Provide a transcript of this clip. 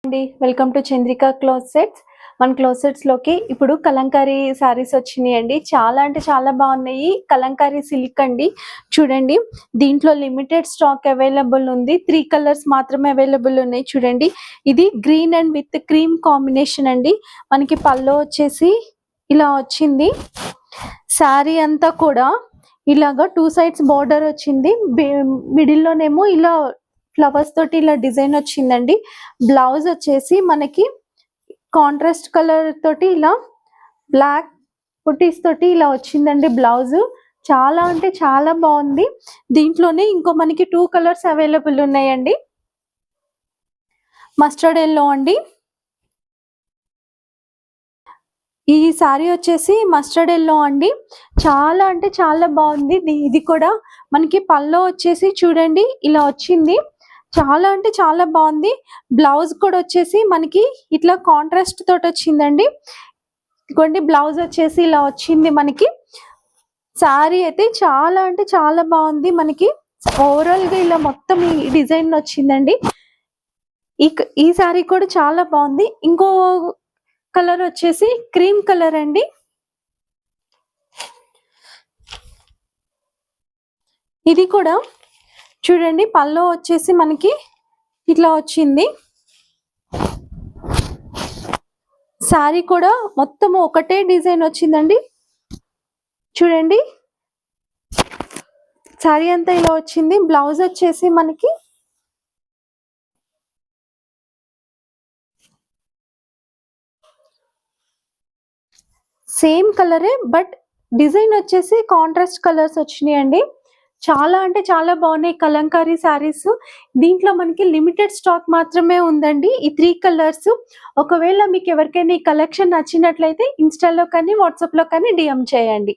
అండి welcome to Chandrika cloth sets. మన cloth sets లోకి ఇప్పుడు కలంకారీ సారీస్ వచ్చినాయండి. చాలా అంటే చాలా బాగున్నాయి. కలంకారీ సిల్క్ అండి. చూడండి, దీంట్లో లిమిటెడ్ స్టాక్ అవైలబుల్ ఉంది. 3 కలర్స్ మాత్రమే అవైలబుల్ ఉన్నాయి. చూడండి, ఇది green and with cream combination అండి. మనకి పళ్ళు వచ్చేసి ఇలా వచ్చింది. శారీ అంతా కూడా ఇలాగా 2 సైడ్స్ బోర్డర్ వచ్చింది. మిడిల్ లోనేమో ఇలా ఫ్లవర్స్ తోటి ఇలా డిజైన్ వచ్చిందండి. బ్లౌజ్ వచ్చేసి మనకి కాంట్రాస్ట్ కలర్ తోటి ఇలా బ్లాక్ పుట్టీస్ తోటి ఇలా వచ్చిందండి. బ్లౌజ్ చాలా అంటే చాలా బాగుంది. దీంట్లోనే ఇంకో మనకి 2 కలర్స్ అవైలబుల్ ఉన్నాయండి. మస్టర్డ్ ఎల్లో అండి. ఈ సారీ వచ్చేసి మస్టర్డ్ ఎల్లో అండి. చాలా అంటే చాలా బాగుంది. ఇది కూడా మనకి పళ్ళు వచ్చేసి చూడండి ఇలా వచ్చింది. చాలా అంటే చాలా బాగుంది. బ్లౌజ్ కూడా వచ్చేసి మనకి ఇట్లా కాంట్రాస్ట్ తోటి వచ్చిందండి. ఇదిగోండి, బ్లౌజ్ వచ్చేసి ఇలా వచ్చింది మనకి. శారీ అయితే చాలా అంటే చాలా బాగుంది. మనకి ఓవరాల్ గా ఇలా మొత్తం ఈ డిజైన్ వచ్చిందండి. ఈ శారీ కూడా చాలా బాగుంది. ఇంకో కలర్ వచ్చేసి క్రీమ్ కలర్ అండి. ఇది కూడా చూడండి, పళ్ళు వచ్చేసి మనకి ఇట్లా వచ్చింది. శారీ కూడా మొత్తం ఒకటే డిజైన్ వచ్చిందండి. చూడండి, శారీ అంతా ఇలా వచ్చింది. బ్లౌజ్ వచ్చేసి మనకి సేమ్ కలరే, బట్ డిజైన్ వచ్చేసి కాంట్రాస్ట్ కలర్స్ వచ్చినాయండి. చాలా అంటే చాలా బాగున్నాయి కలంకారీ శారీస్. దీంట్లో మనకి లిమిటెడ్ స్టాక్ మాత్రమే ఉందండి. ఈ 3 కలర్స్. ఒకవేళ మీకు ఎవరికైనా ఈ కలెక్షన్ నచ్చినట్లయితే ఇన్స్టాలో కానీ వాట్సాప్ లో కానీ డిఎం చేయండి.